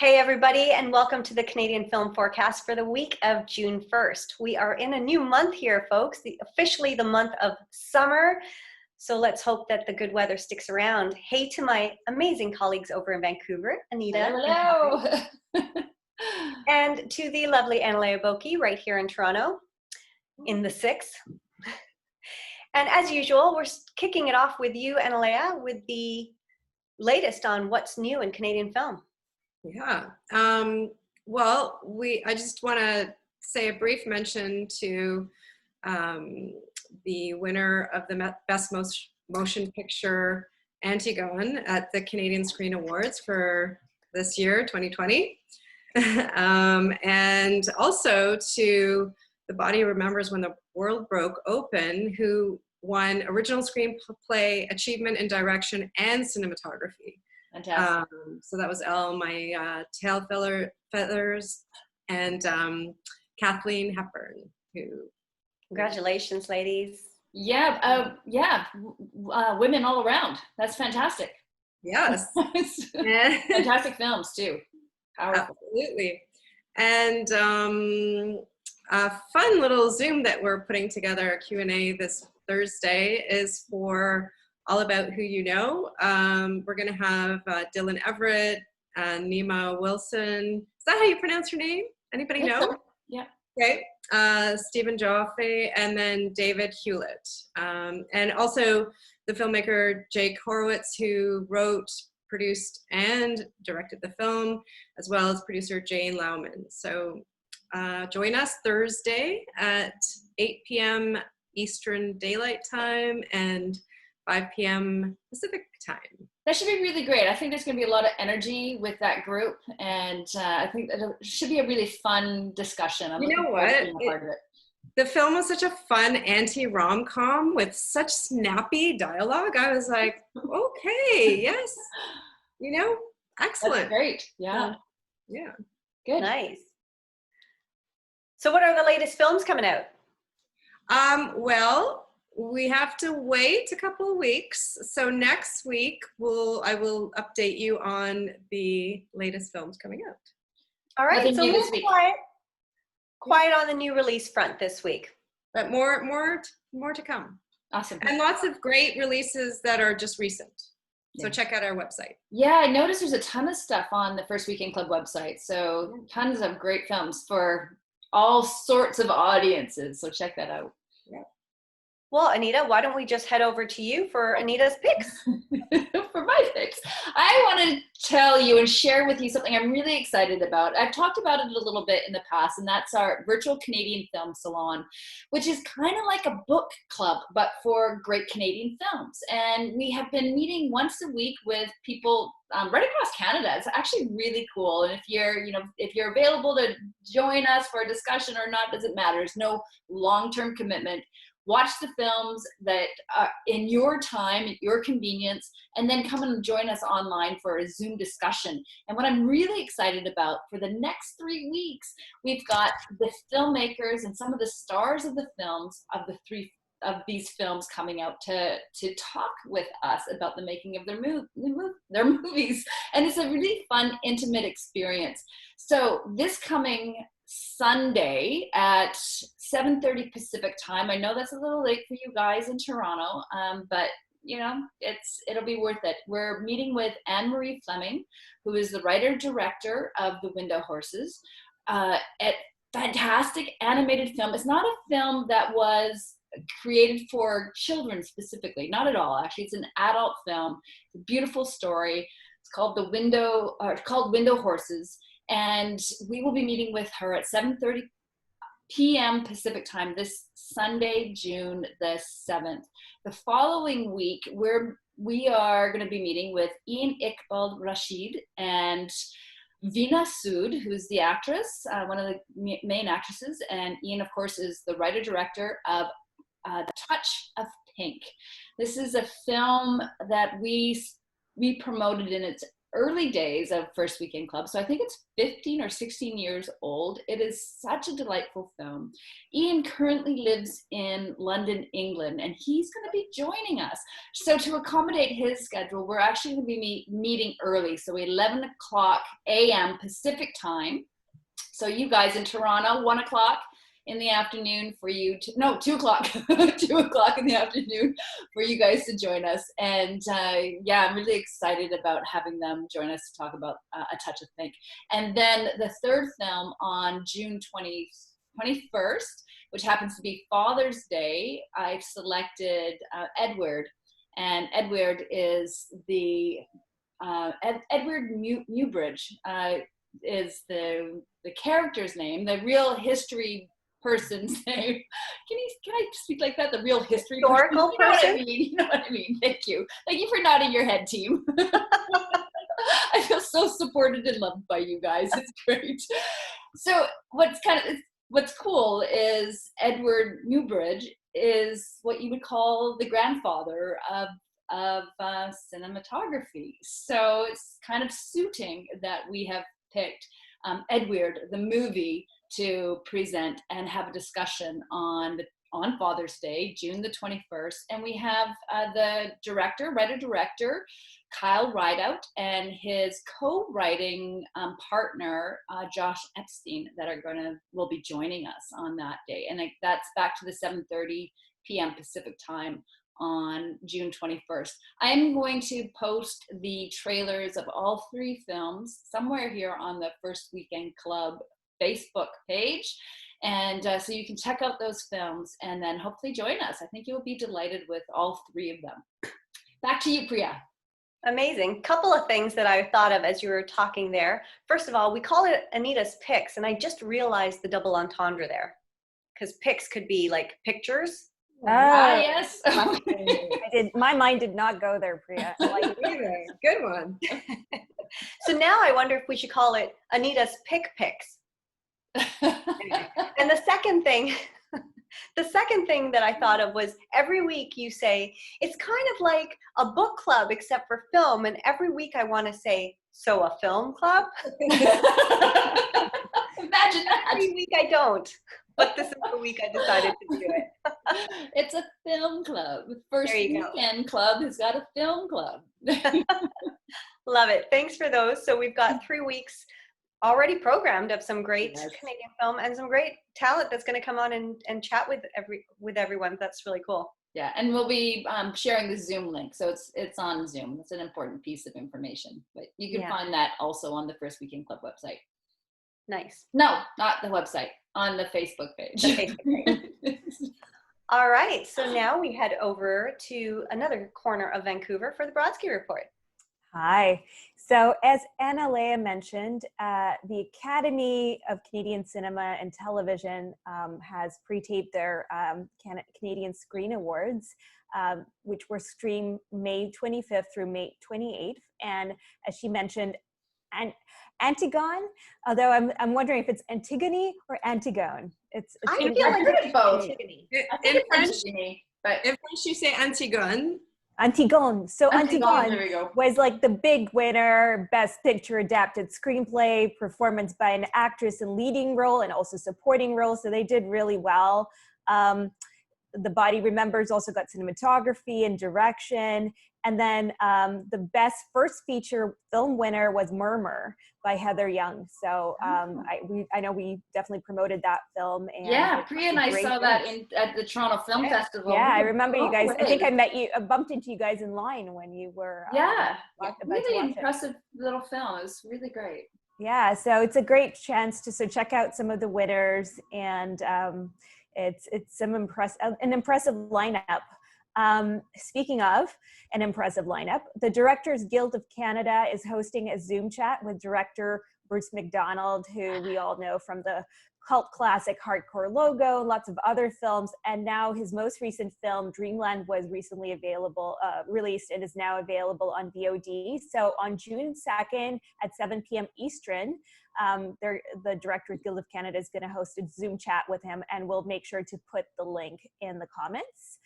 Hey everybody, and welcome to the Canadian Film Forecast for the week of June 1st. We are in a new month here, folks, officially the month of summer. So let's hope that the good weather sticks around. Hey to my amazing colleagues over in Vancouver, Anita. Hello. And to the lovely Analea Boki right here in Toronto in the 6th. And as usual, we're kicking it off with you, Analea, with the latest on what's new in Canadian film. Yeah. Well, I just want to say a brief mention to the winner of the Best Motion Picture, Antigone, at the Canadian Screen Awards for this year, 2020. And also to The Body Remembers When the World Broke Open, who won Original Screenplay, Achievement in Direction, and Cinematography. Fantastic. So that was Elle, my tail feathers, and Kathleen Hepburn. Congratulations, ladies. Yeah, women all around. That's fantastic. Yes. Fantastic films too. Powerful. Absolutely. And a fun little Zoom that we're putting together, a Q&A this Thursday, is for All About Who You Know. We're going to have Dylan Everett, Nima Wilson. Is that how you pronounce her name? Anybody know? So. Yeah. Okay. Stephen Joffe, and then David Hewlett. And also the filmmaker Jake Horowitz, who wrote, produced, and directed the film, as well as producer Jane Lauman. So join us Thursday at 8 p.m. Eastern Daylight Time and 5 p.m. Pacific time. That should be really great. I think there's going to be a lot of energy with that group, and I think that it should be a really fun discussion. You know what? The film was such a fun anti-rom-com with such snappy dialogue. I was like, okay, yes, excellent. That's great. Yeah. Yeah. Good. Nice. So what are the latest films coming out? Well, we have to wait a couple of weeks. So next week, I will update you on the latest films coming out. All right, so we'll be quiet on the new release front this week. But more to come. Awesome. And lots of great releases that are just recent. So check out our website. Yeah, I noticed there's a ton of stuff on the First Weekend Club website. So tons of great films for all sorts of audiences. So check that out. Yeah. Well, Anita, why don't we just head over to you for Anita's picks? For my picks, I want to tell you and share with you something I'm really excited about. I've talked about it a little bit in the past, and that's our Virtual Canadian Film Salon, which is kind of like a book club, but for great Canadian films. And we have been meeting once a week with people right across Canada. It's actually really cool. And if you're available to join us for a discussion or not, doesn't matter. There's no long-term commitment. Watch the films that are in your time, at your convenience, and then come and join us online for a Zoom discussion. And what I'm really excited about for the next 3 weeks, we've got the filmmakers and some of the stars of the films of these films coming out to talk with us about the making of their movies. And it's a really fun, intimate experience. So this coming Sunday at 7:30 Pacific time. I know that's a little late for you guys in Toronto, but it'll be worth it. We're meeting with Anne-Marie Fleming, who is the writer-director of The Window Horses. At fantastic animated film. It's not a film that was created for children specifically, not at all. Actually, it's an adult film. It's a beautiful story. It's called Window Horses. And we will be meeting with her at 7:30 p.m. Pacific time this Sunday, June the 7th. The following week, we are going to be meeting with Iqbal, Rashid, and Veena Sood, who's the actress, one of the main actresses, and Ian, of course, is the writer-director of The Touch of Pink. This is a film that we promoted in its early days of First Weekend Club. So I think it's 15 or 16 years old. It is such a delightful film. Ian currently lives in London, England, and he's going to be joining us. So to accommodate his schedule, we're actually going to be meeting early. So 11 o'clock a.m. Pacific time. So you guys in Toronto, 1 o'clock in the afternoon for you to, no, 2 o'clock, 2 o'clock in the afternoon for you guys to join us. And yeah, I'm really excited about having them join us to talk about A Touch of Pink. And then the third film on June 21st, which happens to be Father's Day, I've selected EADWEARD. And EADWEARD is the, Edward Newbridge is the character's name, the real history person's name. Can I speak like that? The real history historical person? You know what I mean? Thank you. Thank you for nodding your head, team. I feel so supported and loved by you guys. It's great. So what's cool is Edward Newbridge is what you would call the grandfather of cinematography. So it's kind of suiting that we have picked EADWEARD, the movie, to present and have a discussion on Father's Day, June the 21st. And we have the writer-director, Kyle Rideout, and his co-writing partner, Josh Epstein, that will be joining us on that day. And that's back to the 7:30 p.m. Pacific time on June 21st. I'm going to post the trailers of all 3 films somewhere here on the First Weekend Club Facebook page. And so you can check out those films and then hopefully join us. I think you'll be delighted with all 3 of them. Back to you, Priya. Amazing. Couple of things that I thought of as you were talking there. First of all, we call it Anita's Picks, and I just realized the double entendre there, because pics could be like pictures. Yes. My mind did not go there, Priya. I like it. Good one. So now I wonder if we should call it Anita's Pick Picks. And the second thing that I thought of was every week you say, it's kind of like a book club except for film. And every week I want to say, so a film club? Imagine that. Every week I don't. But this is the week I decided to do it. It's a film club. First Weekend Club has got a film club. Love it. Thanks for those. So we've got 3 weeks already programmed of some great Canadian film and some great talent that's going to come on and chat with everyone. That's really cool. Yeah, and we'll be sharing the Zoom link. So it's on Zoom. It's an important piece of information. But you can find that also on the First Weekend Club website. Nice. No, not the website. On the Facebook page. The Facebook page. All right. So now we head over to another corner of Vancouver for the Brodsky Report. Hi. So as Anna Leah mentioned, the Academy of Canadian Cinema and Television has pre-taped their Canadian Screen Awards, which were streamed May 25th through May 28th. And as she mentioned, Antigone, although I'm wondering if it's Antigone or Antigone. I feel like it's both. In French you say Antigone. Antigone. So Antigone there we go. was like the big winner, Best Picture Adapted Screenplay, performance by an actress in leading role and also supporting role. So they did really well. The Body Remembers also got cinematography and direction. And then the best first feature film winner was Murmur by Heather Young. So I know we definitely promoted that film. And yeah, Priya and I saw that at the Toronto Film Festival. Yeah, I remember you guys. I think I bumped into you guys in line when you were. Really impressive little film. It was really great. Yeah, so it's a great chance to check out some of the winners, and it's an impressive lineup. Speaking of an impressive lineup, the Directors Guild of Canada is hosting a Zoom chat with director Bruce McDonald, who we all know from the cult classic Hardcore Logo, lots of other films, and now his most recent film, Dreamland, was recently released and is now available on VOD. So on June 2nd at 7 p.m. Eastern, the Directors Guild of Canada is going to host a Zoom chat with him, and we'll make sure to put the link in the comments.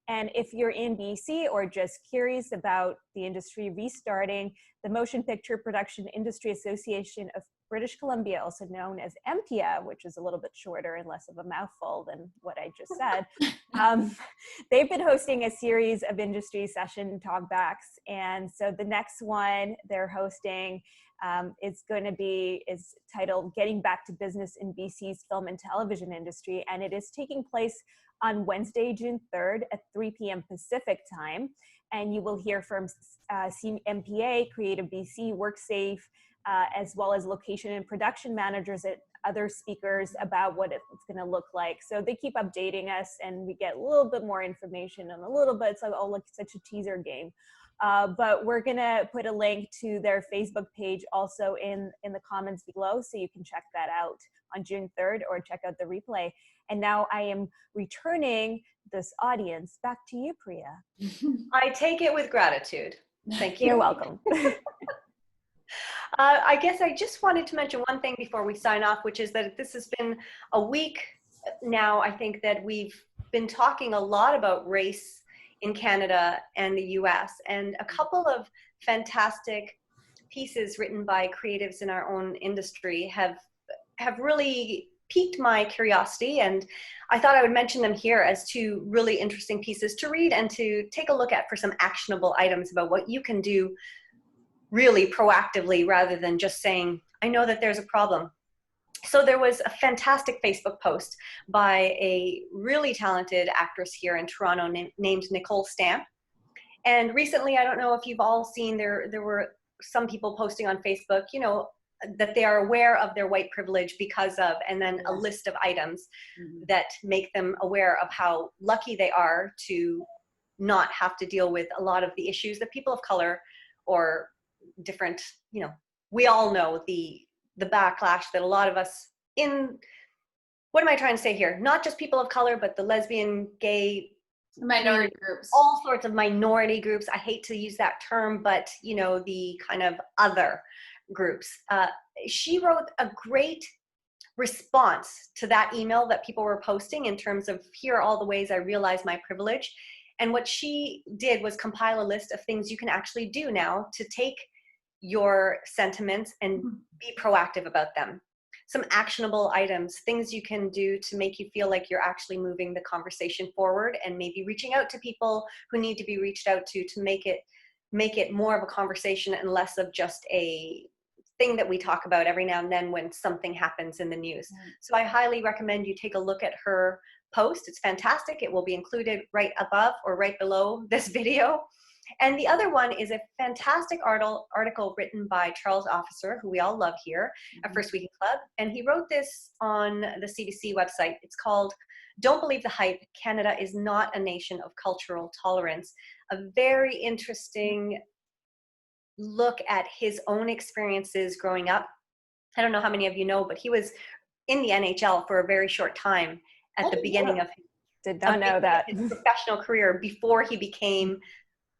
And if you're in BC or just curious about the industry restarting, the Motion Picture Production Industry Association of British Columbia, also known as MPIA, which is a little bit shorter and less of a mouthful than what I just said, they've been hosting a series of industry session talkbacks. And so the next one they're hosting is titled Getting Back to Business in BC's Film and Television Industry. And it is taking place on Wednesday, June 3rd at 3 p.m. Pacific time. And you will hear from MPA, Creative BC, WorkSafe, as well as location and production managers and other speakers about what it's going to look like. So they keep updating us and we get a little bit more information and a little bit, so oh, look, such a teaser game. But we're going to put a link to their Facebook page also in the comments below, so you can check that out on June 3rd or check out the replay. And now I am returning this audience back to you, Priya. I take it with gratitude. Thank you. You're welcome. I guess I just wanted to mention one thing before we sign off, which is that this has been a week now. I think that we've been talking a lot about race in Canada and the US, and a couple of fantastic pieces written by creatives in our own industry have really piqued my curiosity, and I thought I would mention them here as two really interesting pieces to read and to take a look at for some actionable items about what you can do really proactively rather than just saying, I know that there's a problem. So there was a fantastic Facebook post by a really talented actress here in Toronto named Nicole Stamp. And recently, I don't know if you've all seen, there were some people posting on Facebook, you know, that they are aware of their white privilege because of, and then a list of items that make them aware of how lucky they are to not have to deal with a lot of the issues that people of color or different, you know, we all know the backlash that a lot of us in, what am I trying to say here? Not just people of color, but the lesbian, gay, minority groups, all sorts of minority groups. I hate to use that term, but you know, the kind of other groups. She wrote a great response to that email that people were posting in terms of, here are all the ways I realize my privilege. And what she did was compile a list of things you can actually do now to take your sentiments and be proactive about them. Some actionable items, things you can do to make you feel like you're actually moving the conversation forward and maybe reaching out to people who need to be reached out to make it more of a conversation and less of just a thing that we talk about every now and then when something happens in the news. So I highly recommend you take a look at her post. It's fantastic. It will be included right above or right below this video. And the other one is a fantastic article written by Charles Officer, who we all love here at First Week in Club. And he wrote this on the CBC website. It's called Don't Believe the Hype, Canada is Not a Nation of Cultural Tolerance. A very interesting look at his own experiences growing up. I don't know how many of you know, but he was in the NHL for a very short time at the beginning of his professional career before he became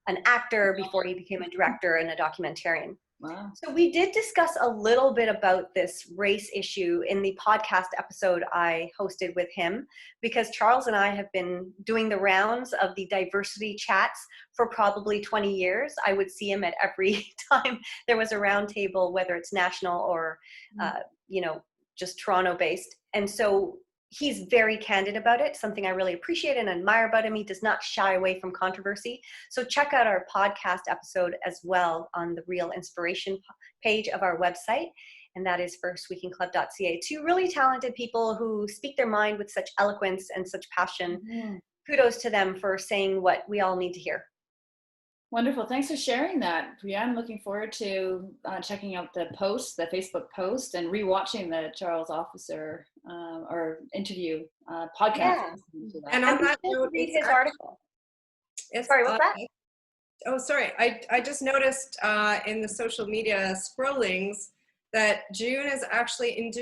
an actor, before he became a director and a documentarian. Wow. So we did discuss a little bit about this race issue in the podcast episode I hosted with him, because Charles and I have been doing the rounds of the diversity chats for probably 20 years. I would see him at every time there was a round table, whether it's national or, you know, just Toronto based. And so he's very candid about it, something I really appreciate and admire about him. He does not shy away from controversy. So check out our podcast episode as well on the Real Inspiration page of our website. And that is firstweekinclub.ca. Two really talented people who speak their mind with such eloquence and such passion. Kudos to them for saying what we all need to hear. Wonderful. Thanks for sharing that, Priya. I'm looking forward to checking out the post, the Facebook post, and rewatching the Charles Officer or interview podcast. Yeah. And on that note, read his article. Sorry, what's that? Oh, sorry. I just noticed in the social media scrollings that June is actually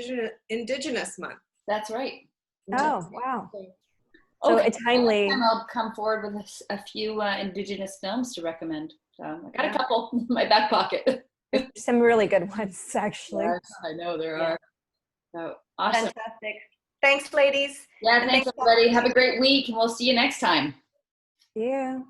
Indigenous Month. That's right. Oh, wow. So it's timely. I'll come forward with a few Indigenous films to recommend. So I got a couple in my back pocket. Some really good ones, actually. Yes, I know there are. So awesome. Fantastic. Thanks, ladies. Yeah, thanks everybody. Have a great week, and we'll see you next time. See you.